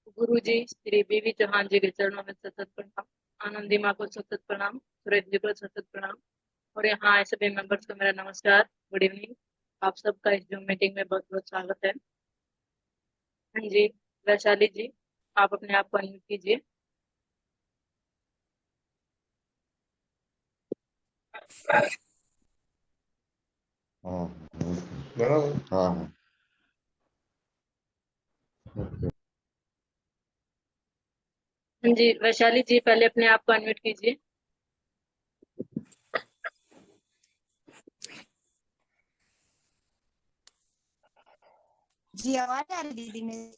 गुरु जी श्री बीवी चौहान जी के चरणों में सतत प्रणाम। आनंदी माँ को सतत प्रणाम। सुरेश जी को सतत प्रणाम। और यहाँ आए सभी मेंबर्स को मेरा नमस्कार, गुड इवनिंग। आप सबका इस जूम मीटिंग में बहुत बहुत स्वागत है। हाँ जी, वैशाली जी, आप अपने आप को अनम्यूट कीजिए। हाँ बराबर। हाँ हाँ हाँ जी, वैशाली जी, पहले अपने आप को अनम्यूट कीजिए। जी आवाज आ रही दीदी में?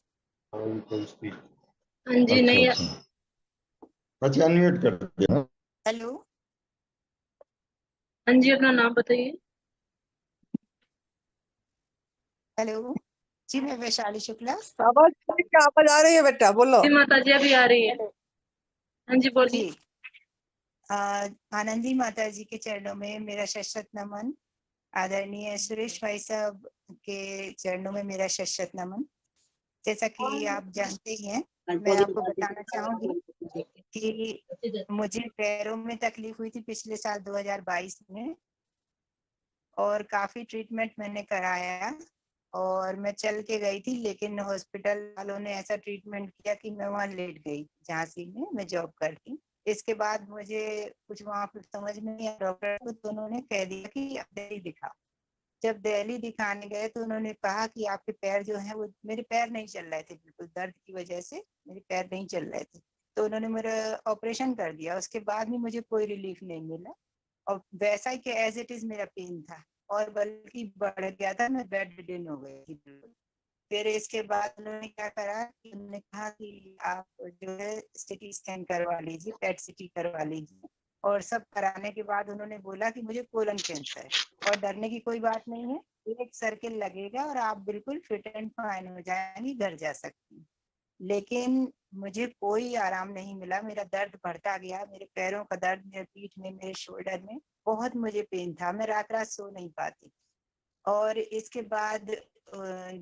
हाँ जी, अच्छा नहीं। अच्छा अनम्यूट कर दिया। हेलो। हाँ जी, अपना नाम बताइए। हेलो जी, मैं वैशाली शुक्ला। आवाज क्या आवाज आ रही है बेटा, बोलो। जी माता जी, अभी आ रही है। हाँ जी, बोलिए। जी आनंदी माता जी के चरणों में मेरा शत नमन। आदरणीय सुरेश भाई साहब के चरणों में मेरा शत नमन। जैसा कि आप जानते ही हैं, मैं आपको बताना चाहूंगी कि मुझे पैरों में तकलीफ हुई थी पिछले साल 2022 में, और काफी ट्रीटमेंट मैंने कराया और मैं चल के गई थी, लेकिन हॉस्पिटल वालों ने ऐसा ट्रीटमेंट किया कि मैं वहां लेट गई। झांसी में मैं जॉब करती। इसके बाद मुझे कुछ वहां पर समझ में नहीं आया डॉक्टर को, तो उन्होंने कह दिया कि आप दिल्ली दिखाओ। जब दिल्ली दिखाने गए तो उन्होंने कहा कि आपके पैर जो है वो, मेरे पैर नहीं चल रहे थे, बिल्कुल दर्द की वजह से मेरे पैर नहीं चल रहे थे। तो उन्होंने मेरा ऑपरेशन कर दिया। उसके बाद भी मुझे कोई रिलीफ नहीं मिला और वैसा ही कि एज इट इज मेरा पेन था, और बल्कि बढ़ गया था, मैं बेड रिडन हो गई थी। फिर इसके बाद उन्होंने क्या करा कि उन्होंने कहा कि आप जो है सिटी स्कैन करवा लीजिए, पेट सिटी करवा लीजिए। और सब कराने के बाद उन्होंने बोला कि मुझे कोलन कैंसर है और डरने की कोई बात नहीं है, एक सर्किल लगेगा और आप बिल्कुल फिट एंड फाइन हो जाएंगी, घर जा सकती। लेकिन मुझे कोई आराम नहीं मिला, मेरा दर्द बढ़ता गया, मेरे पैरों का दर्द, मेरे पीठ में, मेरे शोल्डर में बहुत मुझे पेन था। मैं रात रात सो नहीं पाती। और इसके बाद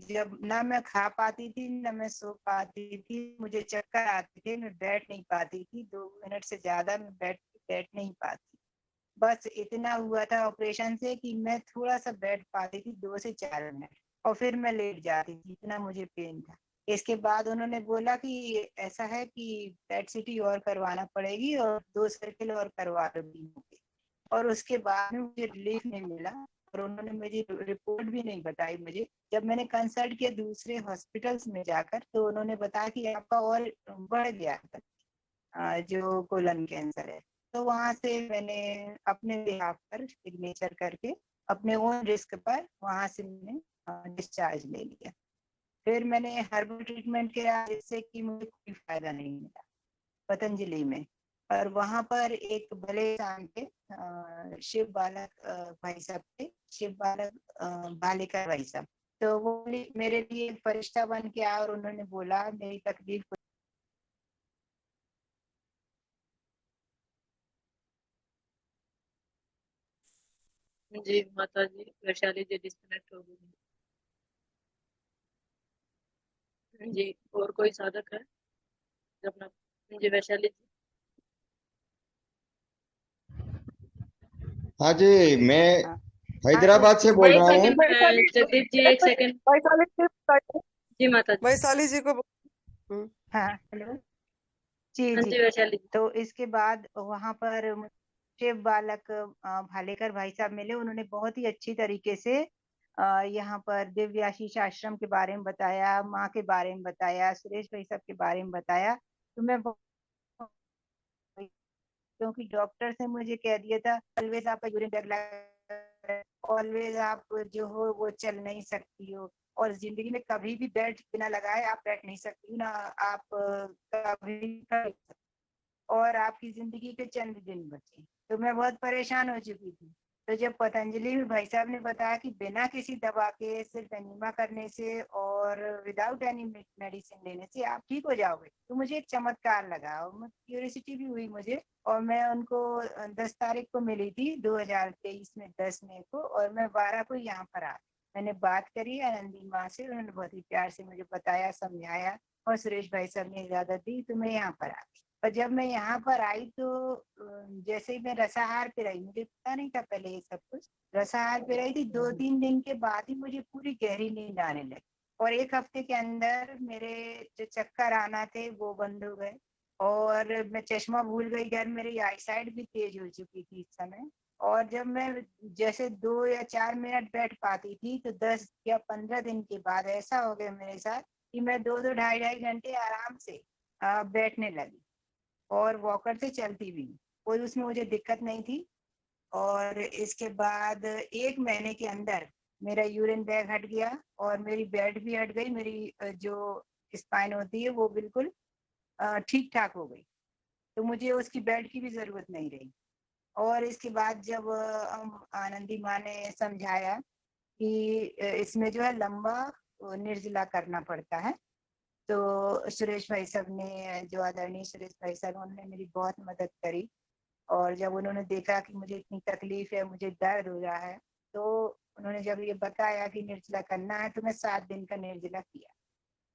जब ना मैं खा पाती थी ना मैं सो पाती थी, मुझे चक्कर आते थे, मैं बैठ नहीं पाती थी, 2 मिनट से ज्यादा मैं बैठ नहीं पाती। बस इतना हुआ था ऑपरेशन से कि मैं थोड़ा सा बैठ पाती थी 2 से 4 मिनट, और फिर मैं लेट जाती थी, इतना मुझे पेन था। इसके बाद उन्होंने बोला कि ऐसा है कि पेट सिटी और करवाना पड़ेगी और 2 सर्किल और करवा रही होगी। और उसके बाद में मुझे रिलीफ नहीं मिला और उन्होंने मुझे रिपोर्ट भी नहीं बताई मुझे। जब मैंने कंसल्ट किया दूसरे हॉस्पिटल्स में जाकर, तो उन्होंने बताया कि आपका और बढ़ गया था जो कोलन कैंसर है। तो वहां से मैंने अपने बिहाफ पर सिग्नेचर करके अपने ओन रिस्क पर वहां से मैंने डिस्चार्ज ले लिया। फिर मैंने हर्बल ट्रीटमेंट किया, जिससे कि मुझे कोई फायदा नहीं मिला पतंजलि में। और वहां पर एक भले शाम के शिव बालक भाई साहब थे, शिव बालक बालिका भाई साहब। तो वो मेरे लिए एक फरिश्ता बन के आया और उन्होंने बोला मेरी तकलीफ। जी माता जी, वैशाली जी डिस्कनेक्ट हो गई। हाँ जी, और कोई साधक है जो अपना? हाँ जी, वैशाली जी। हाँ जी, मैं हाँ तो हैदराबाद से बोल एक रहा हूँ। सेकंड, वैशाली जगदीप जी, एक सेकंड। वैशाली जी माता जी। वैशाली जी को हाँ हेलो। जी हाँ जी। जी, वैशाली जी। तो इसके बाद वहां पर शिव बालक भालेकर भाई साहब मिले। उन्होंने बहुत ही अच्छी तरीके से यहाँ पर दिव्य आशीष आश्रम के बारे में बताया, माँ के बारे में बताया, सुरेश भाई साहब के बारे में बताया। तो मैं क्योंकि डॉक्टर ने मुझे कह दिया था ऑलवेज आपका यूरिन बैग लगा, ऑलवेज आप जो हो वो चल नहीं सकती हो, और जिंदगी में कभी भी बेड बिना लगाए आप बैठ नहीं सकती ना, आप कभी और आपकी जिंदगी के चंद दिन बचे। तो मैं बहुत परेशान हो चुकी थी। तो जब पतंजलि में भाई साहब ने बताया कि बिना किसी दवा के, सिर्फ एनीमा करने से और विदाउट एनी मेडिसिन लेने से आप ठीक हो जाओगे, तो मुझे एक चमत्कार लगा और क्यूरियोसिटी भी हुई मुझे। और मैं उनको 10 तारीख को मिली थी 2023 में 10 मई को, और मैं 12 को यहाँ पर आ। मैंने बात करी आनंदी माँ से, उन्होंने बहुत ही प्यार से मुझे बताया, समझाया, और सुरेश भाई साहब ने इजाजत दी तो मैं यहाँ पर आ गई। और जब मैं यहाँ पर आई तो जैसे ही मैं रसाहार पे रही, मुझे पता नहीं था पहले ये सब कुछ, रसाहार पे रही थी, 2-3 दिन के बाद ही मुझे पूरी गहरी नींद आने लगी और 1 हफ्ते के अंदर मेरे जो चक्कर आना थे वो बंद हो गए और मैं चश्मा भूल गई घर, मेरी आई साइड भी तेज हो चुकी थी इस समय। और जब मैं जैसे 2 या 4 मिनट बैठ पाती थी तो 10 या 15 दिन के बाद ऐसा हो गया मेरे साथ कि मैं 2-2 ढाई घंटे आराम से बैठने लगी और वॉकर से चलती भी, कोई उसमें मुझे दिक्कत नहीं थी। और इसके बाद 1 महीने के अंदर मेरा यूरिन बैग हट गया और मेरी बेड भी हट गई, मेरी जो स्पाइन होती है वो बिल्कुल ठीक ठाक हो गई, तो मुझे उसकी बेड की भी जरूरत नहीं रही। और इसके बाद जब आनंदी माँ ने समझाया कि इसमें जो है लंबा निर्जला करना पड़ता है, तो सुरेश भाई साहब ने, जो आदरणीय सुरेश भाई साहब, उन्होंने मेरी बहुत मदद करी। और जब उन्होंने देखा कि मुझे इतनी तकलीफ है, मुझे दर्द हो रहा है, तो उन्होंने जब ये बताया कि निर्जला करना है तो मैं 7 दिन का निर्जला किया।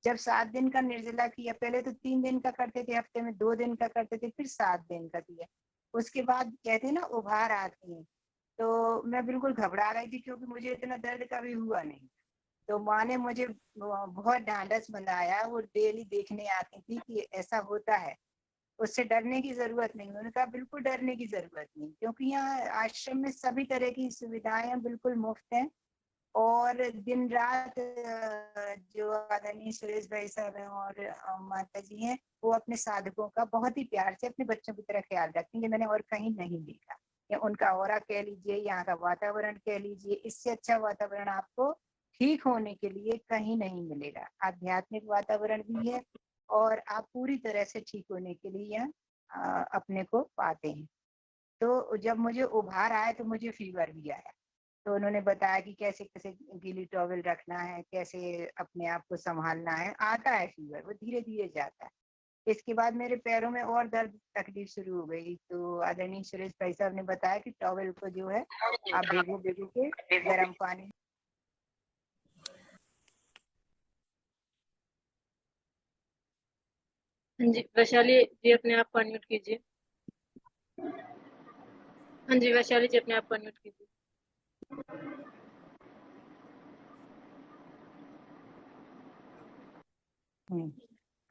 जब 7 दिन का निर्जला किया, पहले तो 3 दिन का करते थे हफ्ते में, 2 दिन का करते थे, फिर 7 दिन का किया। उसके बाद कहते हैं ना उभार आती है, तो मैं बिल्कुल घबरा गई थी क्योंकि मुझे इतना दर्द कभी हुआ नहीं। तो माँ ने मुझे बहुत ढांढस बनाया, वो डेली देखने आती थी कि ऐसा होता है, उससे डरने की जरूरत नहीं। उन्होंने कहा बिल्कुल डरने की जरूरत नहीं, क्योंकि यहाँ आश्रम में सभी तरह की सुविधाएं बिल्कुल मुफ्त हैं। और दिन रात जो आदरणीय सुरेश भाई साहब हैं और माता जी हैं, वो अपने साधकों का बहुत ही प्यार से अपने बच्चों की तरह ख्याल रखती हैं, मैंने और कहीं नहीं देखा। या उनका ऑरा कह लीजिए, यहाँ का वातावरण कह लीजिए, इससे अच्छा वातावरण आपको ठीक होने के लिए कहीं नहीं मिलेगा। आध्यात्मिक वातावरण भी है और आप पूरी तरह से ठीक होने के लिए यहाँ अपने को पाते हैं। तो जब मुझे उभार आया तो मुझे फीवर भी आया, तो उन्होंने बताया कि कैसे कैसे गीली टॉवल रखना है, कैसे अपने आप को संभालना है। आता है फीवर, वो धीरे धीरे जाता है। इसके बाद मेरे पैरों में और दर्द तकलीफ शुरू हो गई, तो आदरणीय सुरेश भाई साहब ने बताया कि टॉवल को जो है आप भिगो भिगो के गर्म पानी। हाँ जी, वैशाली जी अपने आप को अनम्यूट कीजिए। हाँ जी, वैशाली जी अपने आप को अनम्यूट कीजिए।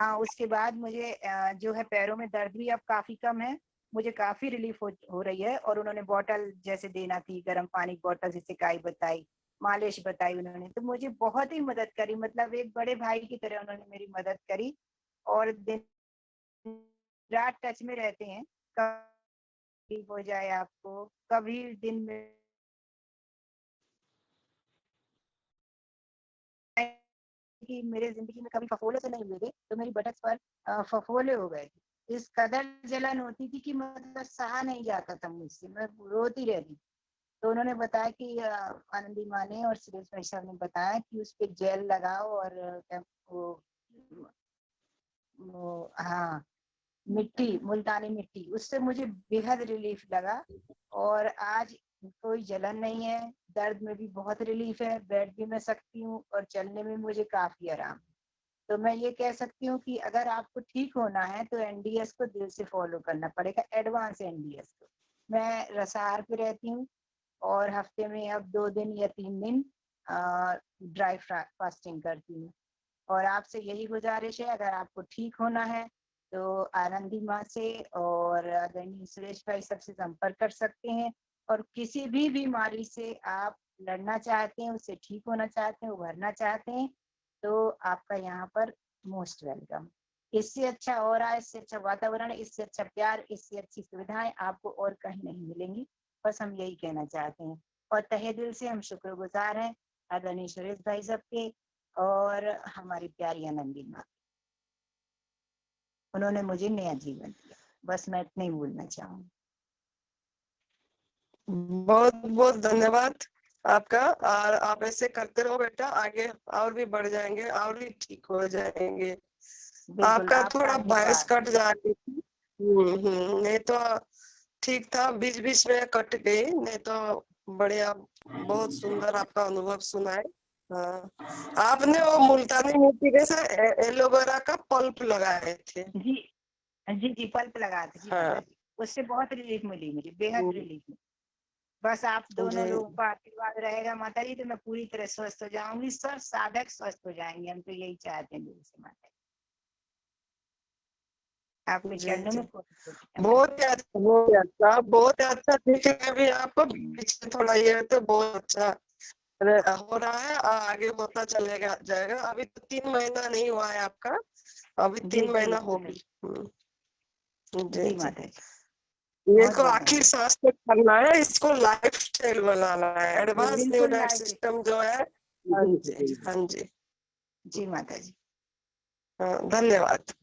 हाँ, उसके बाद मुझे जो है पैरों में दर्द भी अब काफी कम है, मुझे काफी रिलीफ हो रही है। और उन्होंने बॉटल जैसे देना थी, गर्म पानी की बॉटल, जैसे काई बताई, मालिश बताई उन्होंने, तो मुझे बहुत ही मदद करी। मतलब एक बड़े भाई की तरह उन्होंने मेरी मदद करी और दिन रात टच में रहते हैं। कभी हो जाए आपको, कभी दिन में कि मेरे जिंदगी में कभी फफोले से नहीं हुए थे, तो मेरी बटक्स पर फफोले हो गए थे। इस कदर जलन होती थी कि मतलब सहा नहीं जाता था मुझसे, मैं रोती रहती। तो उन्होंने बताया कि आनंदी माँ ने और सुरेश भाई साहब ने बताया कि उस पे जेल लगाओ और हाँ, मिट्टी, मुल्तानी मिट्टी, उससे मुझे बेहद रिलीफ लगा। और आज कोई जलन नहीं है, दर्द में भी बहुत रिलीफ है, बैठ भी मैं सकती हूँ और चलने में मुझे काफी आराम। तो मैं ये कह सकती हूँ कि अगर आपको ठीक होना है तो एनडीएस को दिल से फॉलो करना पड़ेगा, एडवांस एनडीएस को। मैं रसार पे रहती हूँ और हफ्ते में अब 2 दिन या 3 दिन ड्राई फास्टिंग करती हूँ। और आपसे यही गुजारिश है, अगर आपको ठीक होना है तो आनंदी माँ से और आदरणीय सुरेश भाई सबसे संपर्क कर सकते हैं। और किसी भी बीमारी से आप लड़ना चाहते हैं, उससे ठीक होना चाहते हैं, उभरना चाहते हैं, तो आपका यहाँ पर मोस्ट वेलकम। इससे अच्छा और इससे अच्छा वातावरण, इससे अच्छा प्यार, इससे अच्छी सुविधाएं आपको और कहीं नहीं मिलेंगी। बस हम यही कहना चाहते हैं और तहे दिल से हम शुक्रगुजार हैं आदरणीय सुरेश भाई साहब के और हमारी प्यारी आनंदी माँ। उन्होंने मुझे नया जीवन दिया, बस मैं इतना ही बोलना चाहूंगी। बहुत बहुत धन्यवाद आपका। और आप ऐसे करते रहो बेटा, आगे और भी बढ़ जाएंगे और भी ठीक हो जाएंगे। आपका थोड़ा वॉइस कट जा रही थी, नहीं तो ठीक था, बीच बीच में कट गई, नहीं तो बढ़िया, बहुत सुंदर आपका अनुभव सुनाए, हाँ, आपने वो मुल्तानी मिट्टी के साथ एलोवेरा का पल्प लगाए थे। जी जी जी, पल्प लगा थे जी हाँ। माताजी। उससे बहुत रिलीफ मिली मुझे, बेहद रिलीफ मिली। बस आप दोनों जी लोगों का आशीर्वाद रहेगा माता जी, तो मैं पूरी तरह स्वस्थ हो जाऊंगी। सब साधक स्वस्थ हो जाएंगे, हम तो यही चाहते हैं दिल से माता जी। आपके जी चरणों जी, में कोटि-कोटि नमन। बहुत ही अच्छा, बहुत ही अच्छा, बहुत ही अच्छा दिख रहा है। अभी आपको पीछे थोड़ा ये तो बहुत अच्छा हो रहा है, आगे होता चलेगा जाएगा। अभी तो 3 महीना नहीं हुआ है आपका, अभी जी 3 महीना जी होगी। जी जी जी, माता जी, ये बहुत को बहुत आखिर धन्यवाद। सांस पे करना है, इसको लाइफ स्टाइल बनाना है, एडवांस बिल्कुल न्यूराइट लाइफ, सिस्टम जो है। हाँ जी, हाँ जी, जी माता जी, हाँ, धन्यवाद।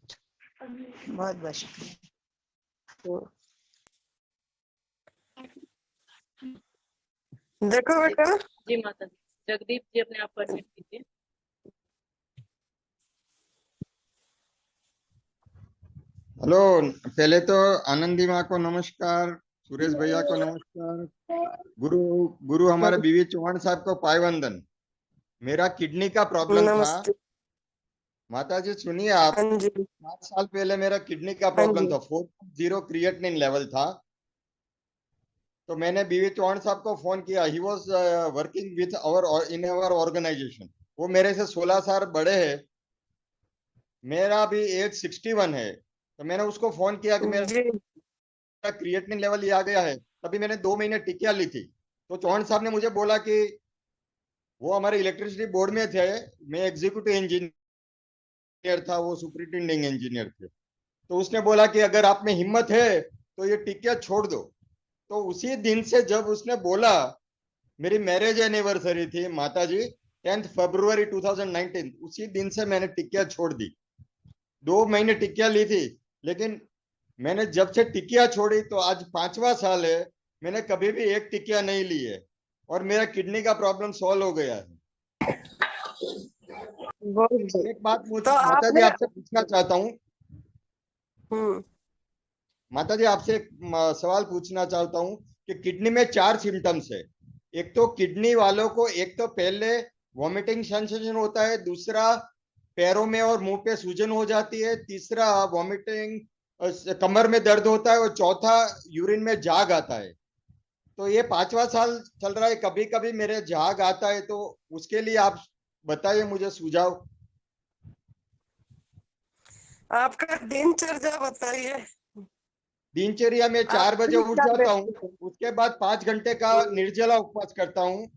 बहुत बहुत शुक्रिया। देखो बेटा, जी माता जी। जगदीप जी अपने आप पर कीजिए। हेलो। पहले तो आनंदी माँ को नमस्कार, सुरेश भैया को नमस्कार, गुरु गुरु हमारे बीवी चौहान साहब को पायवंदन। मेरा किडनी का प्रॉब्लम था। नमस्ते। माता जी सुनिए, आप हाँ जी, 5 साल पहले मेरा किडनी का हाँ प्रॉब्लम जी, था, 4.0 क्रिएटिनिन लेवल था। तो मैंने बीवी चौहान साहब को फोन किया। He was working with our in our organisation. वो मेरे से 16 साल बड़े हैं। मेरा भी एज 61 है। तो मैंने उसको फोन किया कि मेरा जी, क्रिएटिनिन लेवल ये आ गया है। तभी मैंने 2 महीने टिकिया ली थी। तो चौहान साहब ने मुझे बोला कि वो हमारे इलेक्ट्रिसिटी बोर्ड में थे, मैं एग्जीक्यूटिव इंजीनियर था, वो सुपरिटेंडिंग इंजीनियर थे। तो उसने बोला कि अगर आप में हिम्मत है तो ये टिकिया छोड़ दो। तो उसी दिन से जब उसने बोला, मेरी मैरिज एनिवर्सरी थी माता जी, 10 फरवरी 2019, उसी दिन से मैंने टिकिया छोड़ दी। 2 महीने टिकिया ली थी, लेकिन मैंने जब से टिकिया छोड़ी तो आज 5वां साल है, मैंने कभी भी एक टिकिया नहीं ली है और मेरा किडनी का प्रॉब्लम सॉल्व हो गया है। बहुत सही। एक बात तो माता जी आपने आपसे पूछना चाहता हूँ। हम्म, माता जी आपसे एक सवाल पूछना चाहता हूँ कि किडनी में 4 सिम्टम्स है। एक तो किडनी वालों को, एक तो पहले वॉमिटिंग सेंसेशन होता है, दूसरा पैरों में और मुंह पे सूजन हो जाती है, तीसरा वॉमिटिंग कमर में दर्द होता है, और चौथा यूरिन में झाग आता है। तो ये 5वां साल चल रहा है, कभी कभी मेरे झाग आता है। तो उसके लिए आप बताइए मुझे सुझाव। आपका दिनचर्या बताइए। दिनचर्या में आप 4 बजे फिर उठ क्या जाता हूँ, देखते हैं? उसके बाद 5 घंटे का निर्जला उपवास करता हूँ,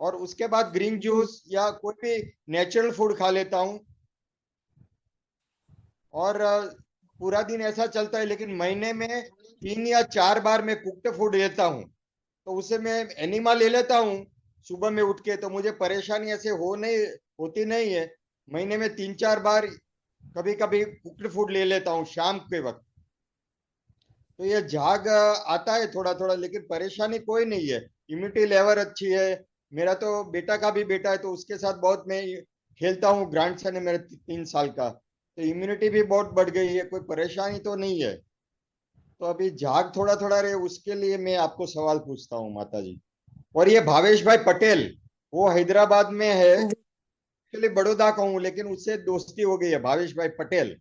और उसके बाद ग्रीन जूस या कोई भी नेचुरल फूड खा लेता हूँ। और पूरा दिन ऐसा चलता है, लेकिन महीने में 3 या 4 बार मैं कुक्ड फूड लेता हूँ। तो उससे मैं एनिमा ले लेता हूँ सुबह में उठ के, तो मुझे परेशानी ऐसे होती नहीं है। महीने में 3-4 बार कभी कभी कुक्ड फूड ले लेता हूँ शाम के वक्त। तो ये झाग आता है थोड़ा थोड़ा, लेकिन परेशानी कोई नहीं है। इम्यूनिटी लेवल अच्छी है। मेरा तो बेटा का भी बेटा है, तो उसके साथ बहुत मैं खेलता हूँ। ग्रैंडसन है मेरा 3 साल का, तो इम्यूनिटी भी बहुत बढ़ गई है, कोई परेशानी तो नहीं है। तो अभी झाग थोड़ा थोड़ा रहे, उसके लिए मैं आपको सवाल पूछता हूँ माता जी। और ये भावेश भाई पटेल, वो हैदराबाद में है, एक्चुअली बड़ौदा का हूँ, लेकिन उससे दोस्ती हो गई है, भावेश भाई पटेल।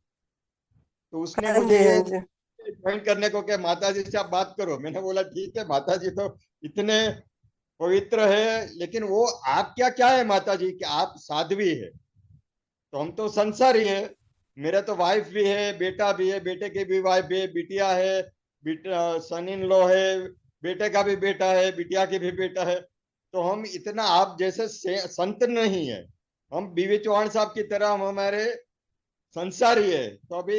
तो उसने हाँ मुझे जी, हाँ ये जी, ज्वाइन करने को क्या, माता जी से आप बात करो। मैंने बोला ठीक है, माता जी तो इतने पवित्र है। लेकिन वो आप क्या क्या है माता जी, कि आप साध्वी है, तो हम तो संसारी है। मेरा तो वाइफ भी है, बेटा भी है, बेटे की भी वाइफ है, बिटिया है, सन इन लॉ है, बेटे का भी बेटा है, बिटिया की भी बेटा है। तो हम इतना आप जैसे संत नहीं है। हम बीवी चौहान साहब की तरह हम हमारे संसारी है। तो अभी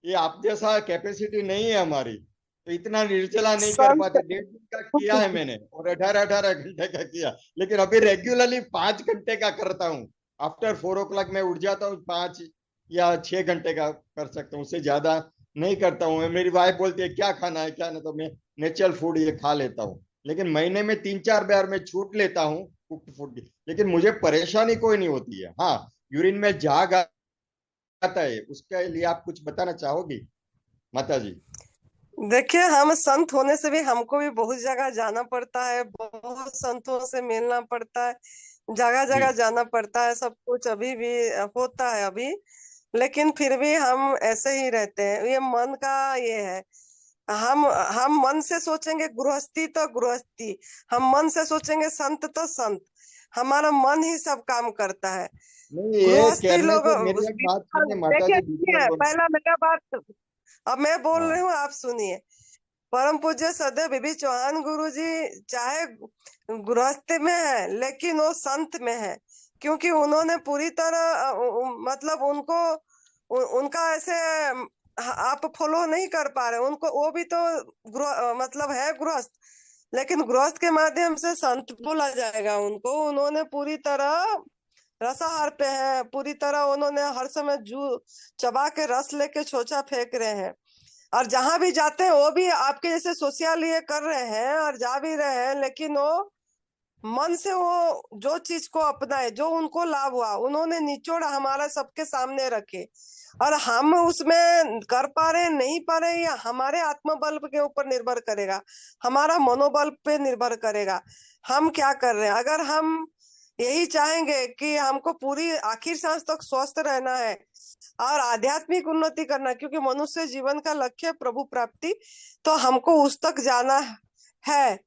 ये आप जैसा कैपेसिटी नहीं है हमारी, तो इतना निर्जला नहीं कर संत। पाते। 1.5 दिन का किया है मैंने, और 18-18 घंटे का किया, लेकिन अभी रेगुलरली 5 घंटे का करता हूँ। आफ्टर 4 o'clock मैं उठ जाता हूँ, 5 या 6 घंटे का कर सकता हूँ, उससे ज्यादा नहीं करता हूँ। मेरी वाइफ बोलती है क्या खाना है क्या नहीं, तो मैं नेचुरल फूड ये खा लेता हूँ। लेकिन महीने में 3-4 बार मैं छूट लेता हूँ कुक्ड फूड की, लेकिन मुझे परेशानी कोई नहीं होती है। हाँ, यूरिन में झाग आता है, उसके लिए आप कुछ बताना चाहोगी माता जी? देखिए, हम संत होने से भी हमको भी बहुत जगह जाना पड़ता है, बहुत संतों से मिलना पड़ता है, जगह जी जगह जाना पड़ता है, सब कुछ अभी भी होता है अभी। लेकिन फिर भी हम ऐसे ही रहते हैं, ये मन का ये है। हम मन से सोचेंगे गृहस्थी तो गृहस्थी, हम मन से सोचेंगे संत तो संत, हमारा मन ही सब काम करता है। नहीं, ये गृहस्थी कहने लोग से मेरी एक बात सुनिए माता देखिए जी, बीच में सुनिए, बोल। पहला मेरा बात, अब मैं बोल रही हाँ। हूँ, आप सुनिए। परम पूज्य सदैव बीबी चौहान गुरु जी चाहे गृहस्थ में है लेकिन वो संत में है, क्योंकि उन्होंने पूरी तरह मतलब उनका ऐसे आप फॉलो नहीं कर पा रहे उनको, वो भी तो मतलब है गृहस्थ, लेकिन गृहस्थ के माध्यम से संत बोला जाएगा उनको। उन्होंने पूरी तरह रसाहार पे है, पूरी तरह उन्होंने हर समय जू चबा के रस लेके छोचा फेंक रहे हैं, और जहां भी जाते हैं वो भी आपके जैसे सोशल ये कर रहे हैं और जा भी रहे हैं, लेकिन वो मन से वो जो चीज को अपनाए जो उनको लाभ हुआ उन्होंने निचोड़ हमारा सबके सामने रखे, और हम उसमें कर पा रहे नहीं पा रहे या हमारे आत्मबल के ऊपर निर्भर करेगा, हमारा मनोबल पे निर्भर करेगा हम क्या कर रहे हैं। अगर हम यही चाहेंगे कि हमको पूरी आखिर सांस तक स्वस्थ रहना है और आध्यात्मिक उन्नति करना, क्योंकि मनुष्य जीवन का लक्ष्य है प्रभु प्राप्ति, तो हमको उस तक जाना है।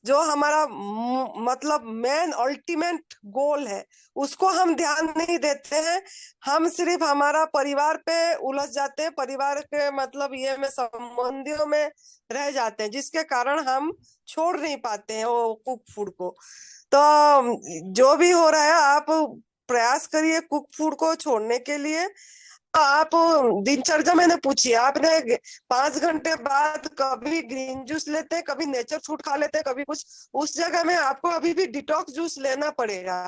जो हमारा मतलब मेन अल्टीमेट गोल है उसको हम ध्यान नहीं देते हैं, हम सिर्फ हमारा परिवार पे उलझ जाते हैं, परिवार के मतलब ये में संबंधियों में रह जाते हैं, जिसके कारण हम छोड़ नहीं पाते हैं वो कुक फूड को। तो जो भी हो रहा है आप प्रयास करिए कुक फूड को छोड़ने के लिए। आप दिनचर्या मैंने पूछी, आपने 5 घंटे बाद कभी ग्रीन जूस लेते हैं, कभी नेचर फ्रूट खा लेते हैं, कभी कुछ, उस जगह में आपको अभी भी डिटॉक्स जूस लेना पड़ेगा।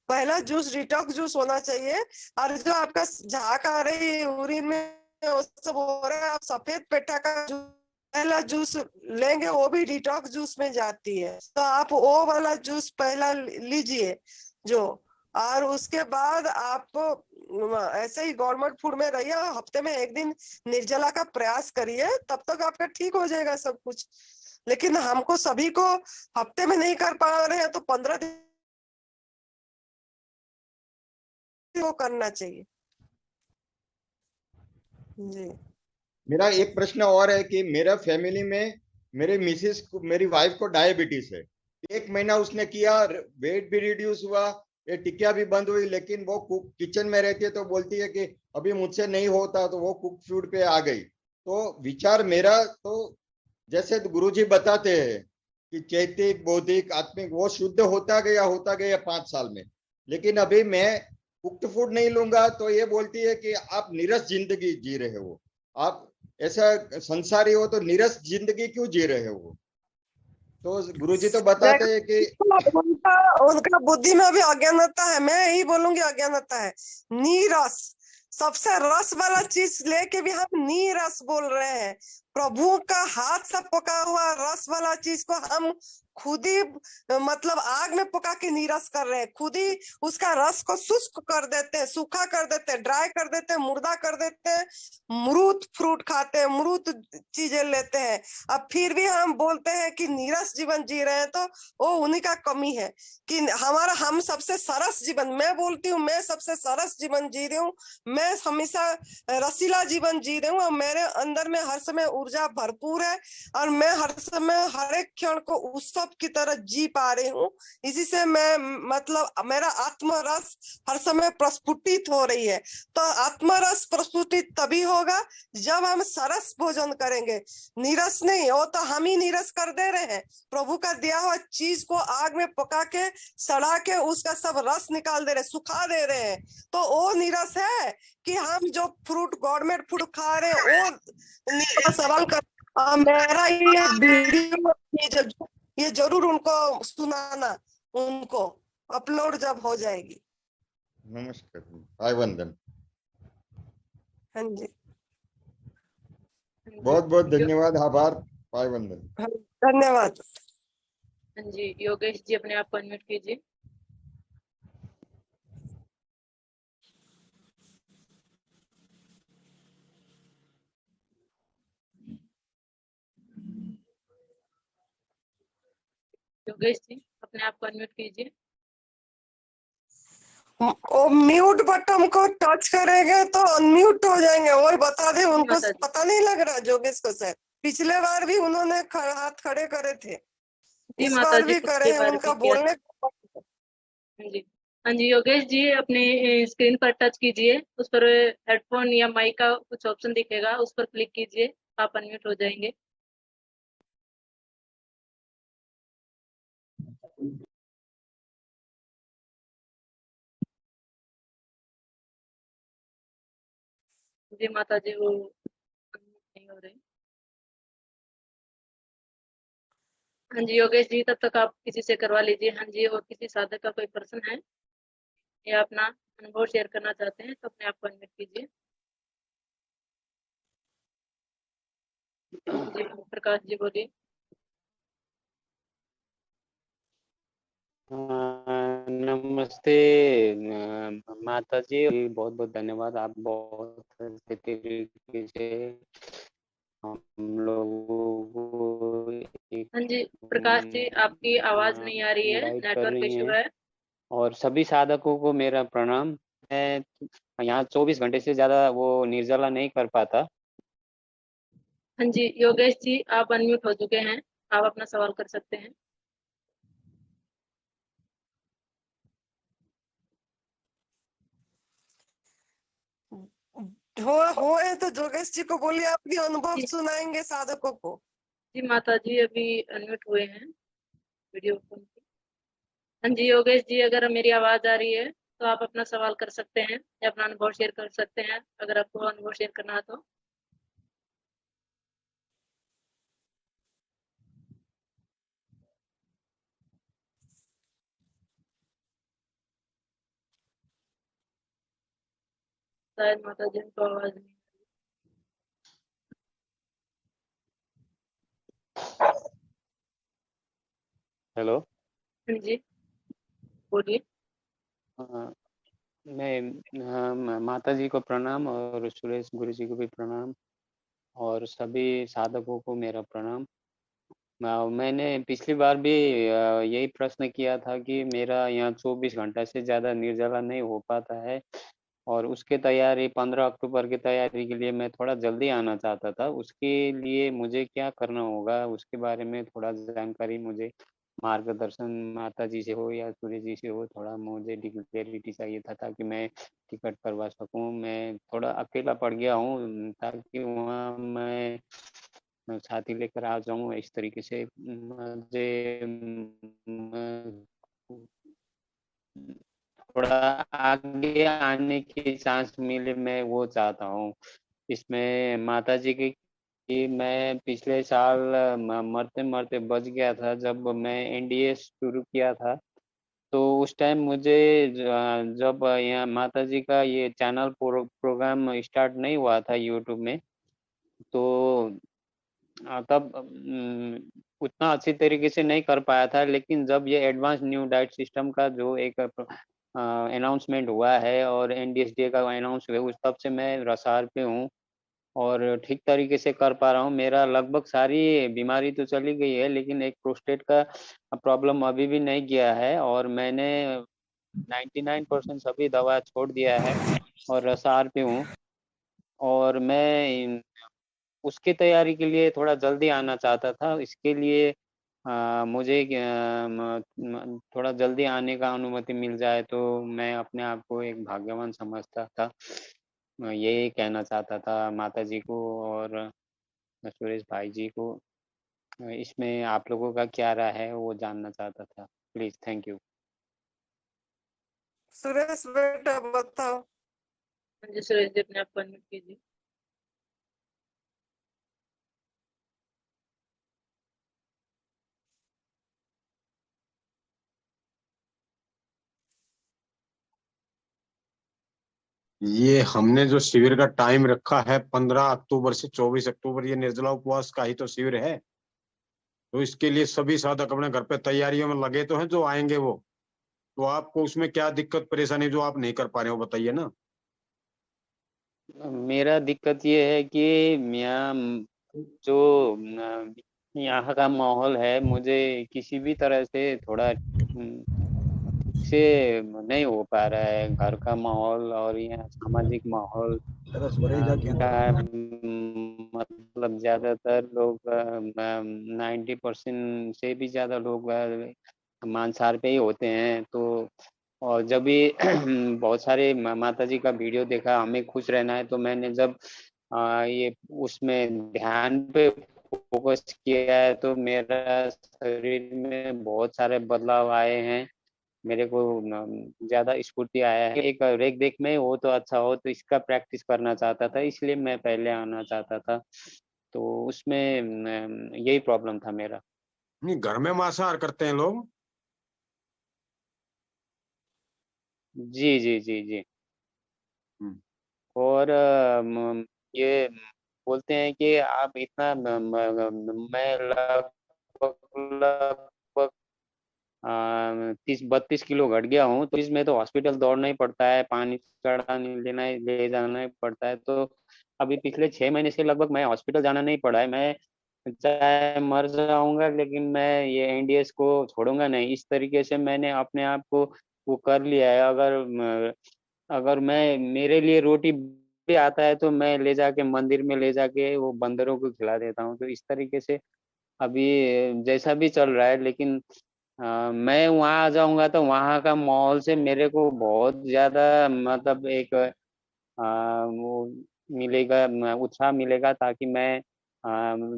पहला जूस डिटॉक्स जूस होना चाहिए, और जो आपका झाग आ रही है यूरिन में वो सब हो रहा है, आप सफेद पेटा का जूस पहला जूस लेंगे, वो भी डिटॉक्स जूस में जाती है, तो आप वो वाला जूस पहला लीजिए जो, और उसके बाद आप ऐसे ही गवर्नमेंट फूड में रहिए, हफ्ते में एक दिन निर्जला का प्रयास करिए, तब तक आपका ठीक हो जाएगा सब कुछ। लेकिन हमको सभी को हफ्ते में नहीं कर पा रहे हैं तो 15 दिन को करना चाहिए जी। मेरा एक प्रश्न और है कि मेरा फैमिली में मेरे मिसेस को, मेरी वाइफ को डायबिटीज है। 1 महीना उसने किया, वेट भी रिड्यूस हुआ, ये टिकिया भी बंद हुई, लेकिन वो कुक किचन में रहती है तो बोलती है कि अभी मुझसे नहीं होता, तो वो कुक फूड पे आ गई। तो विचार मेरा तो, जैसे तो गुरुजी बताते हैं कि चैतिक बौद्धिक आत्मिक वो शुद्ध होता गया 5 साल में, लेकिन अभी मैं कुक्ड फूड नहीं लूंगा तो ये बोलती है कि आप नीरस जिंदगी जी रहे हो, आप ऐसा संसारी हो तो नीरस जिंदगी क्यों जी रहे हो। तो गुरुजी तो बताते हैं कि उनका उनका बुद्धि में अभी अज्ञानता है, मैं यही बोलूंगी अज्ञानता है। नीरस, सबसे रस वाला चीज लेके भी हम नीरस बोल रहे हैं, प्रभु का हाथ से पका हुआ रस वाला चीज को हम खुद ही मतलब आग में पका के नीरस कर रहे हैं, खुद ही उसका रस को शुष्क कर देते हैं, सूखा कर देते हैं, ड्राई कर देते हैं, मुर्दा कर देते हैं, मृत फ्रूट खाते हैं, मृत चीजें लेते हैं। अब फिर भी हम बोलते हैं कि नीरस जीवन जी रहे हैं, तो वो उन्हीं का कमी है कि हम सबसे सरस जीवन, मैं बोलती हूँ मैं सबसे सरस जीवन जी रही हूँ, मैं हमेशा रसीला जीवन जी रही हूँ, और मेरे अंदर में हर समय ऊर्जा भरपूर है, और मैं हर समय हर एक क्षण को उत्सव की तरह जी पा रही हूँ। इसी से मैं मतलब मेरा आत्मरस हर समय प्रस्फुटित हो रही है। तो आत्मरस प्रस्फुटित तभी होगा जब हम सरस भोजन करेंगे, नीरस नहीं, वो तो हम ही नीरस कर दे रहे हैं, प्रभु का दिया हुआ चीज को आग में पका के सड़ा के उसका सब रस निकाल दे रहे, सुखा दे रहे हैं, तो वो नीरस है कि हम जो फ्रूट गवर्नमेंट फूड खा रहे हैं वो नीरस। सवाल कर मेरा ये वीडियो ये जरूर उनको सुनाना, उनको अपलोड जब हो जाएगी। नमस्कार, भाई वंदन, हाँ जी, हाँ जी बहुत बहुत धन्यवाद, आभार, भाई वंदन। हाँ, धन्यवाद। हाँ जी, योगेश जी अपने आप को अनम्यूट कीजिए। योगेश जी अपने आप को अनम्यूट कीजिए। और म्यूट बटन को टच करेंगे तो अनम्यूट हो जाएंगे, वही बता दे उनको। माता जी। पता नहीं लग रहा जोगेश को सर, पिछले बार भी उन्होंने हाथ खड़े करे थे, जी इस माता बार जी भी करे पिछली हैं, बार भी उनका किया था। बोलने हाँ जी। हाँ जी योगेश जी अपनी स्क्रीन पर टच कीजिए, उस पर हेडफोन या माइक का कुछ ऑप्शन दिखेगा, उस पर क्लिक कीजिए, आप अनम्यूट हो जाएंगे। जी माता जी वो unmute नहीं हो रहे। हाँ जी योगेश जी तब तक आप किसी से करवा लीजिए। हाँ जी, और किसी साधक का कोई प्रश्न है या अपना अनुभव शेयर करना चाहते हैं तो अपने आप को अनम्यूट कीजिए। जी प्रकाश जी बोलिए। नमस्ते माता जी, बहुत बहुत धन्यवाद। आप बहुत अच्छे तरीके से हम लोगों को एक हाँ जी प्रकाश जी आपकी आवाज नहीं आ रही है, गाइड कर नेटवर्क रही इशू हैं, है। और सभी साधकों को मेरा प्रणाम। मैं यहाँ 24 घंटे से ज़्यादा वो निर्जला नहीं कर पाता। हाँ जी योगेश जी आप अनम्यूट हो चुके हैं, आप अपना सवाल कर सकते हैं। हो तो जोगेश जी को बोलिए, अपनी अनुभव जी सुनाएंगे साधकों को। जी माता जी अभी अनम्यूट हुए हैं वीडियो कॉल पे। हाँ जी योगेश जी अगर मेरी आवाज आ रही है तो आप अपना सवाल कर सकते हैं या अपना अनुभव शेयर कर सकते हैं, अगर आपको अनुभव शेयर करना है तो। शायद माता जी को आवाज नहीं। हेलो। हाँ जी बोलिए। मैं माता जी को प्रणाम, और सुरेश गुरु जी को भी प्रणाम, और सभी साधकों को मेरा प्रणाम। मैंने पिछली बार भी यही प्रश्न किया था कि मेरा यहाँ 24 घंटा से ज़्यादा निर्जला नहीं हो पाता है, और उसके तैयारी 15 अक्टूबर की तैयारी के लिए मैं थोड़ा जल्दी आना चाहता था। उसके लिए मुझे क्या करना होगा, उसके बारे में थोड़ा जानकारी, मुझे मार्गदर्शन माता जी से हो या सूर्य जी से हो, थोड़ा मुझे क्लैरिटी चाहिए था ताकि मैं टिकट करवा सकूं। मैं थोड़ा अकेला पड़ गया हूँ, ताकि वहाँ मैं साथी लेकर आ जाऊं। इस तरीके से मुझे थोड़ा आगे आने की चांस मिले, मैं वो चाहता हूँ। इसमें माता जी की कि मैं पिछले साल मरते मरते बच गया था जब मैं एनडीए शुरू किया था। तो उस टाइम मुझे जब यहाँ माता जी का ये चैनल प्रोग्राम स्टार्ट नहीं हुआ था यूट्यूब में, तो तब उतना अच्छी तरीके से नहीं कर पाया था। लेकिन जब ये एडवांस न्यू डाइट सिस्टम का जो एक अनाउंसमेंट हुआ है और एनडीएसडी का अनाउंस हुआ, उस तब से मैं रसार पे हूँ और ठीक तरीके से कर पा रहा हूँ। मेरा लगभग सारी बीमारी तो चली गई है, लेकिन एक प्रोस्टेट का प्रॉब्लम अभी भी नहीं गया है, और मैंने 99% सभी दवा छोड़ दिया है और रसार पे हूँ। और मैं उसकी तैयारी के लिए थोड़ा जल्दी आना चाहता था। इसके लिए मुझे थोड़ा जल्दी आने का अनुमति मिल जाए तो मैं अपने आप को एक भाग्यवान समझता था। यही कहना चाहता था माता जी को और सुरेश भाई जी को। इसमें आप लोगों का क्या राय है वो जानना चाहता था। Please, thank you. सुरेश बेटा बताओ। हाँ जी सुरेश जी अपने आप को अनम्यूट कीजिए। ये हमने जो शिविर का टाइम रखा है 15 अक्टूबर से 24 अक्टूबर, ये निर्जला उपवास का ही तो शिविर है। तो इसके लिए सभी साधक अपने घर पे तैयारियों में लगे तो हैं, जो आएंगे वो। तो आपको उसमें क्या दिक्कत परेशानी जो आप नहीं कर पा रहे हो बताइए ना। मेरा दिक्कत ये है कि मैं जो यहाँ का माहौल है, मुझे किसी भी तरह से थोड़ा से नहीं हो पा रहा है। घर का माहौल और यहाँ सामाजिक माहौल का मतलब ज्यादातर लोग 90% से भी ज्यादा लोग मांसाहार पे ही होते हैं। तो और जब भी बहुत सारे माता जी का वीडियो देखा, हमें खुश रहना है, तो मैंने जब ये उसमें ध्यान पे फोकस किया है तो मेरा शरीर में बहुत सारे बदलाव आए हैं। मेरे को ज्यादा स्फूर्ति आया है। एक रेख देख में हो तो अच्छा हो, तो इसका प्रैक्टिस करना चाहता था, इसलिए मैं पहले आना चाहता था। तो उसमें यही प्रॉब्लम था मेरा। नहीं, घर में मांसाहार करते हैं लोग। जी जी जी जी। हम्म। और ये बोलते हैं कि आप इतना मैं लगभग 30-32 किलो घट गया हूँ, तो इसमें तो हॉस्पिटल दौड़ना ही पड़ता है, पानी चढ़ाने लेना ले जाना ही पड़ता है। तो अभी पिछले 6 महीने से लगभग मैं हॉस्पिटल जाना नहीं पड़ा है। मैं चाहे मर जाऊंगा लेकिन मैं ये एनडीएस को छोड़ूंगा नहीं। इस तरीके से मैंने अपने आप को वो कर लिया है। अगर मैं मेरे लिए रोटी भी आता है तो मैं ले जाके मंदिर में ले जाके वो बंदरों को खिला देता हूँ। तो इस तरीके से अभी जैसा भी चल रहा है, लेकिन मैं वहाँ आ जाऊंगा तो वहाँ का माहौल से मेरे को बहुत ज्यादा मतलब एक वो मिलेगा, उत्साह मिलेगा, ताकि मैं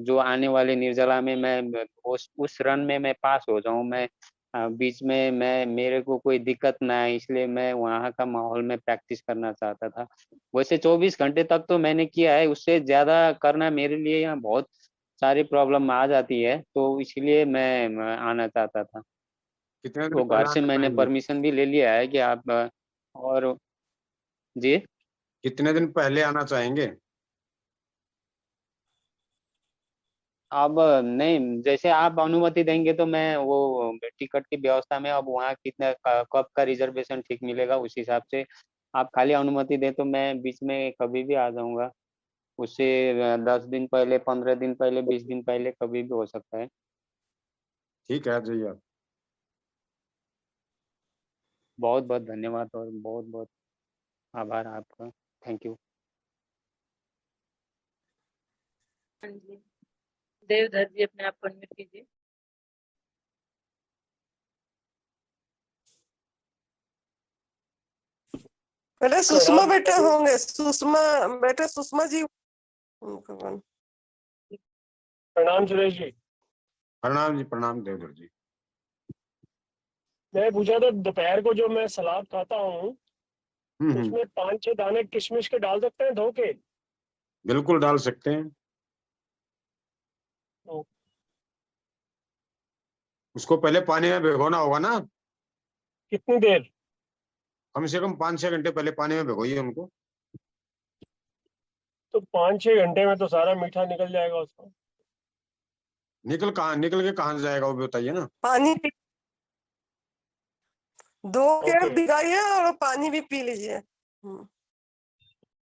जो आने वाले निर्जला में मैं उस रन में मैं पास हो जाऊं। मैं बीच में मैं मेरे को कोई दिक्कत ना आए, इसलिए मैं वहाँ का माहौल में प्रैक्टिस करना चाहता था। वैसे 24 घंटे तक तो मैंने किया है, उससे ज्यादा करना मेरे लिए यहाँ बहुत सारी प्रॉब्लम आ जाती है, तो इसलिए मैं आना चाहता था। कितने दिन तो पहले घर से आना मैंने चाहेंगे? परमिशन भी ले लिया है कि आप और जी। कितने दिन पहले आना चाहेंगे? अब नहीं, जैसे आप अनुमति देंगे तो मैं वो टिकट की व्यवस्था में अब वहाँ कितना कब का रिजर्वेशन ठीक मिलेगा उस हिसाब से आप खाली अनुमति दें तो मैं बीच में कभी भी आ जाऊंगा। उससे 10 दिन पहले, 15 दिन पहले, 20 दिन पहले कभी भी हो सकता है। ठीक है, आ जाइए आप। बहुत बहुत धन्यवाद और बहुत बहुत आभार आपका। Thank you. हाँ जी, देवधर जी अपने आप को अनम्यूट कीजिए। बेटा सुषमा बेटा होंगे, सुषमा बेटा, सुषमा जी। प्रणाम सुरेश जी। प्रणाम जी, प्रणाम देवधर जी। मैं पूछा था, दोपहर को जो मैं सलाद खाता हूँ हम्म। उसमें 5-6 दाने किशमिश के डाल सकते हैं धो के? बिल्कुल डाल सकते हैं। तो उसको पहले पानी में भिगोना होगा ना। कितनी देर? कम से कम 5-6 घंटे पहले पानी में भिगोइए उनको। तो 5-6 घंटे में तो सारा मीठा निकल जाएगा उसका। निकल के कहाँ जाएगा वो भी बताइए ना। पानी धो के ओके भिगाइए और पानी भी पी लीजिए।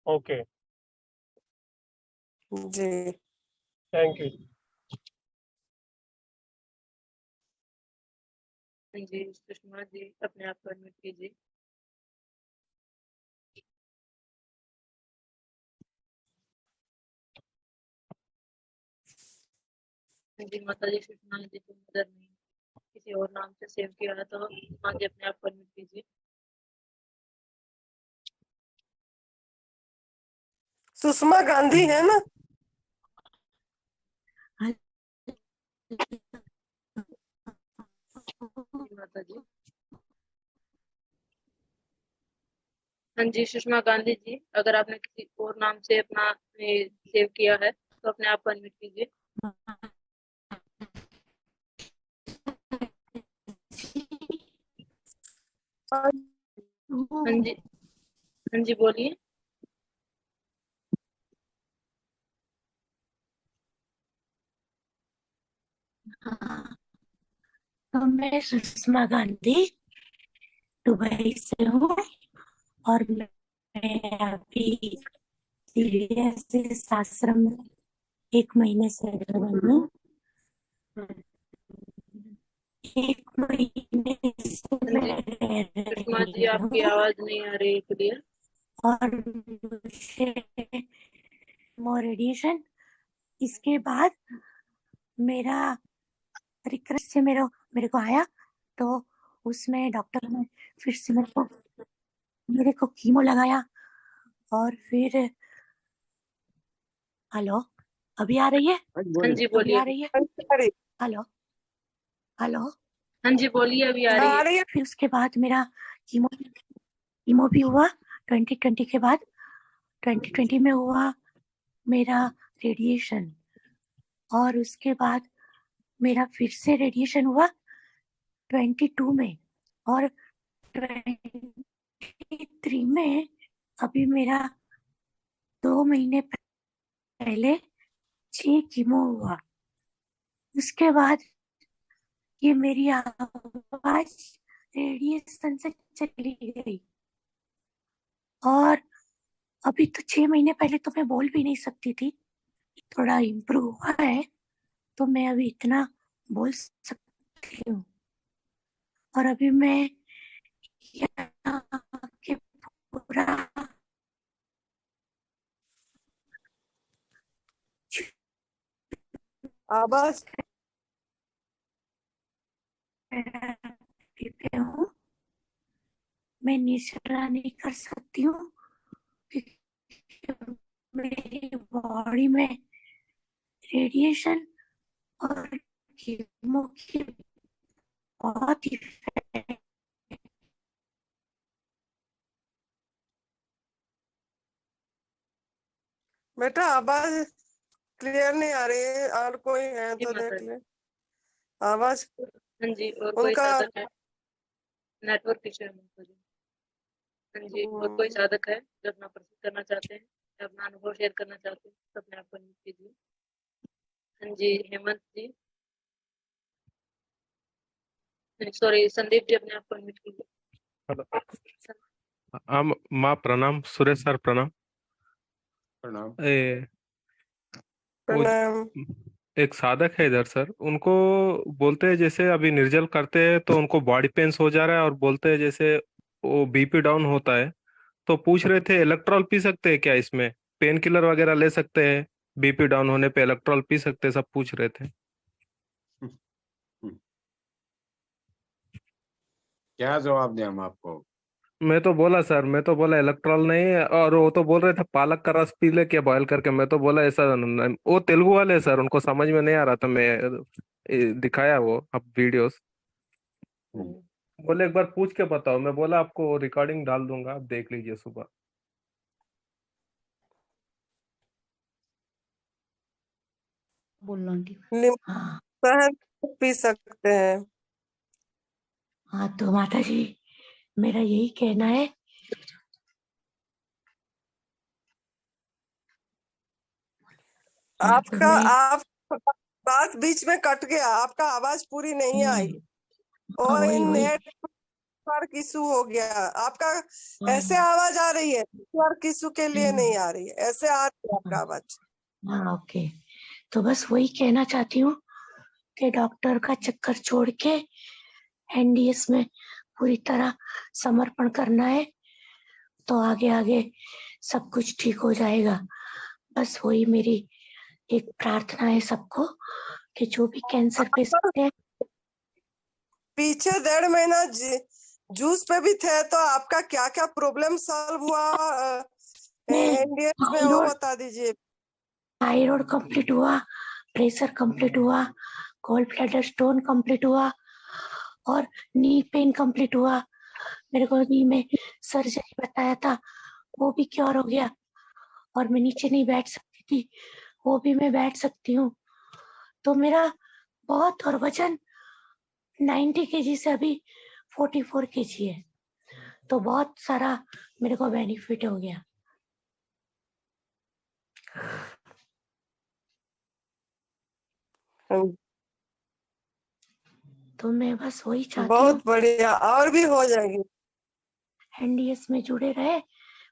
ओके, जी। Thank you. हाँ जी, सुषमा जी अपने आप को अनम्यूट कीजिए। हाँ जी, माता जी सुषमा जी को नजर नहीं, किसी और नाम से सेव किया है, तो हाँ जी अपने आप को अनम्यूट कीजिए। सुषमा गांधी है ना? जी माता जी। हाँ जी सुषमा गांधी जी, अगर आपने किसी और नाम से अपना सेव किया है तो अपने आप को अनम्यूट कीजिए। हाँ जी, हाँ जी बोलिए। हाँ, तो मैं सुषमा गांधी दुबई से हूँ और मैं अभी सीरिया से आश्रम में 1 महीने से रह रही हूँ। 1 महीने से हाँ जी मैं रह सुषमा जी, रही आपकी हूँ आवाज नहीं आ रही क्लियर। और मुझे वो रेडिएशन, इसके बाद मेरा रिक्वेस्ट से मेरे को आया, तो उसमें डॉक्टर ने फिर से मेरे को कीमो लगाया और फिर हेलो, अभी आ रही है? हाँ जी, हाँ बोलिए। जी अभी बोलिए। आ रही है? अरे, हेलो हेलो। हाँ जी बोलिए, अभी आ रही आ है। रही है। फिर उसके बाद मेरा कीमो भी हुआ 2020 के बाद। 2020 में हुआ मेरा रेडिएशन, और उसके बाद मेरा फिर से रेडिएशन हुआ 22 में, और 23 में अभी मेरा 2 महीने पहले 6 कीमो हुआ। उसके बाद ये मेरी आवाज रेडिएशन से चली गई, और अभी तो 6 महीने पहले तो मैं बोल भी नहीं सकती थी। थोड़ा इम्प्रूव हुआ है, तो मैं अभी इतना बोल सकती हूँ। और अभी मैं यहाँ के पूरा आवाज थेरेपी पे हूँ। मैं निशरा नहीं कर सकती हूँ क्योंकि मेरी बॉडी में रेडिएशन और कीमो की बहुत इफेक्ट। बेटा आवाज क्लियर नहीं आ रही है, और कोई है जी तो माता देख जी। ले आवाज। हाँ जी, और कोई उनका साधक है? नेटवर्क इशू है माता जी। हाँ जी, और कोई साधक है जो अपना प्रस्तुत करना चाहते हैं या अपना अनुभव शेयर करना चाहते हैं तो अपने आप को अनम्यूट कीजिए। हाँ जी हेमंत जी, सॉरी संदीप जी, अपने आप को अनम्यूट कीजिए। हाँ माँ प्रणाम, सुरेश सर प्रणाम। प्रणाम। वो प्रणाम। एक साधक है इधर सर, उनको बोलते हैं जैसे अभी निर्जल करते हैं तो उनको बॉडी पेन्स हो जा रहा है, और बोलते हैं जैसे वो बीपी डाउन होता है, तो पूछ रहे थे इलेक्ट्रॉल पी सकते हैं क्या, इसमें पेन किलर वगैरह ले सकते हैं, बीपी डाउन होने पे इलेक्ट्रॉल पी सकते हैं, सब पूछ रहे थे। क्या जवाब दें हम आपको? मैं तो बोला इलेक्ट्रॉल नहीं है, और वो तो बोल रहे थे पालक का रस पी ले क्या बॉयल करके। मैं तो बोला ऐसा वो तेलुगु वाले हैं सर, उनको समझ में नहीं आ रहा था, मैं दिखाया वो अब वीडियोस। बोले एक बार पूछ के बताओ, मैं बोला आपको रिकॉर्डिंग डाल दूंगा, आप देख लीजिए सुबह। बोलना नींबू हाँ शहद पी सकते हैं। हाँ, तो माता जी मेरा यही कहना है। हाँ, तो आपका मैं आप बात बीच में कट गया, आपका आवाज पूरी नहीं आई, हाँ और वही इन वही नेटवर्क इशू हो गया आपका। ऐसे हाँ आवाज आ रही है, नेटवर्क इशू के लिए नहीं आ रही है, ऐसे आ रही है आपका आवाज। हाँ ओके। तो बस वही कहना चाहती हूँ कि डॉक्टर का चक्कर छोड़ के एनडीएस में पूरी तरह समर्पण करना है, तो आगे आगे सब कुछ ठीक हो जाएगा। बस वही मेरी एक प्रार्थना है सबको कि जो भी कैंसर पेशेंट है। पीछे 1.5 महीना जूस पे भी थे, तो आपका क्या क्या प्रॉब्लम सॉल्व हुआ एनडीएस में, वो बता दीजिए। थायराइड कंप्लीट हुआ, प्रेशर कंप्लीट हुआ, गॉल ब्लैडर स्टोन कंप्लीट हुआ, और नी पेन कंप्लीट हुआ। मेरे को नी में सर्जरी बताया था, वो भी क्योर हो गया, और मैं नीचे नहीं बैठ सकती थी, वो भी मैं बैठ सकती हूँ। तो मेरा बहुत, और वजन 90 केजी से अभी 44 केजी है, तो बहुत सारा मेरे को बेनिफिट हो गया। तो मैं बस वही चाहती हूँ बहुत बढ़िया, और भी हो जाएगी। एनडीएस में जुड़े रहे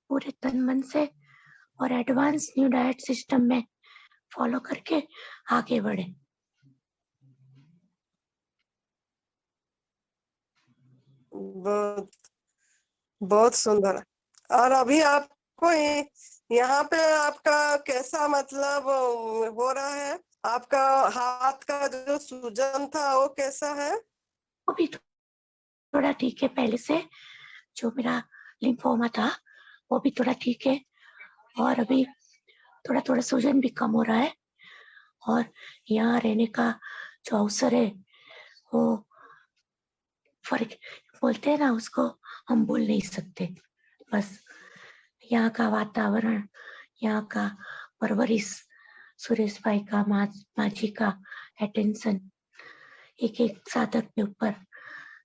पूरे तन मन से, और एडवांस न्यू डाइट सिस्टम में फॉलो करके आगे बढ़े। बहुत बहुत सुंदर। और अभी आपको यहाँ पे आपका कैसा मतलब हो रहा है? आपका हाथ का जो सूजन था वो कैसा है? वो भी थोड़ा ठीक है, पहले से जो मेरा लिम्फोमा था वो भी थोड़ा ठीक है, और अभी थोड़ा थोड़ा सूजन भी कम हो रहा है। और यहाँ रहने का जो अवसर है वो फर्क बोलते हैं ना, उसको हम भूल नहीं सकते। बस यहाँ का वातावरण, यहाँ का परवरिश, सुरेश भाई का, माँ जी का अटेंशन, एक एक साधक के ऊपर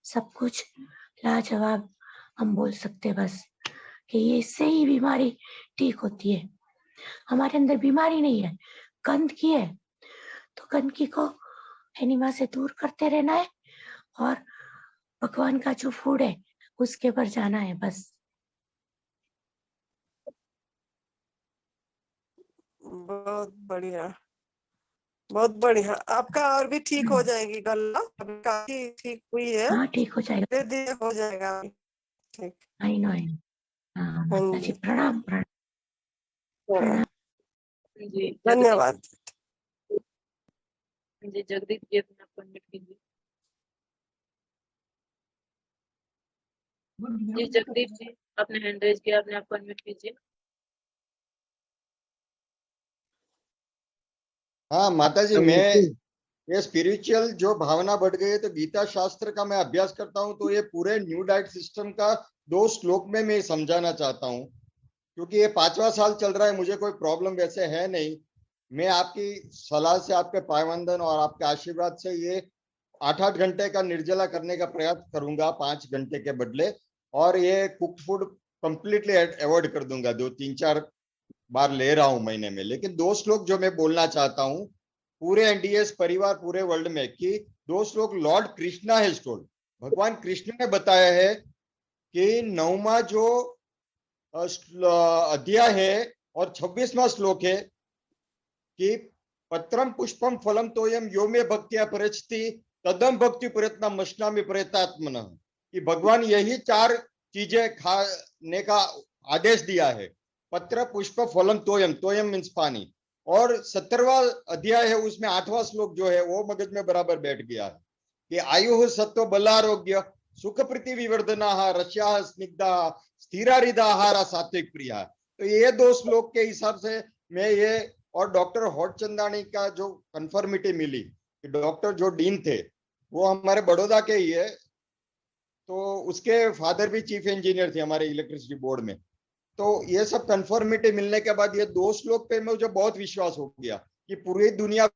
सब कुछ लाजवाब। हम बोल सकते बस कि ये इससे ही बीमारी ठीक होती है। हमारे अंदर बीमारी नहीं है, गंदगी है, तो गंदगी को एनिमा से दूर करते रहना है और भगवान का जो फूड है उसके पर जाना है बस। बहुत बढ़िया, बहुत बढ़िया। आपका और भी ठीक हो जाएगी गला, अभी काफी ठीक हुई है, हाँ ठीक हो जाएगा, धीरे धीरे हो जाएगा। ठीक। I know. हाँ माता जी, प्रणाम प्रणाम प्रणाम। जी धन्यवाद। जी जगदीश जी अपने आप को अनम्यूट कीजिए। जी जगदीश जी आपने हैंड रेज किया, अपने आप को अनम्यूट कीजिए। हाँ माता जी, मैं ये स्पिरिचुअल जो भावना बढ़ गई है, तो गीता शास्त्र का मैं अभ्यास करता हूँ, तो ये पूरे न्यू डाइट सिस्टम का 2 श्लोक में मैं समझाना चाहता हूँ, क्योंकि ये 5वां साल चल रहा है, मुझे कोई प्रॉब्लम वैसे है नहीं। मैं आपकी सलाह से, आपके पायवंदन और आपके आशीर्वाद से ये 8-8 घंटे का निर्जला करने का प्रयास करूंगा 5 घंटे के बदले, और ये कुक फूड कंप्लीटली अवॉइड कर दूंगा। 2-3-4 बार ले रहा हूं महीने में। लेकिन 2 श्लोक जो मैं बोलना चाहता हूँ पूरे एनडीएस परिवार, पूरे वर्ल्ड में, कि 2 श्लोक लॉर्ड कृष्णा है टोल्ड, भगवान कृष्ण ने बताया है कि 9वां जो अध्याय है और 26वां श्लोक है कि पत्रम पुष्पम फलम तोयम यो मे भक्तिया प्रचति तदम भक्ति प्रयत्न मश्नामि प्रयतात्मन, कि भगवान यही 4 चीजें खाने का आदेश दिया है। पत्र पुष्प फलम तोयम, तोयम मीन्स पानी। और 17वां अध्याय है, उसमें 8वां श्लोक जो है वो मगज में बराबर बैठ गया है कि आयु सत्व बलारोग्य सुख प्रीति विवर्धना रस्या स्निग्धा स्थिरा हृदय सात्विक प्रिया। तो ये 2 श्लोक के हिसाब से मैं ये, और डॉक्टर होटचंदानी का जो कंफर्मिटी मिली कि डॉक्टर जो डीन थे वो हमारे बड़ौदा के ही है, तो उसके फादर भी चीफ इंजीनियर थे हमारे इलेक्ट्रिसिटी बोर्ड में। तो ये सब कंफर्मिटी मिलने के बाद ये 2 श्लोक पे मुझे बहुत विश्वास हो गया कि पूरी दुनिया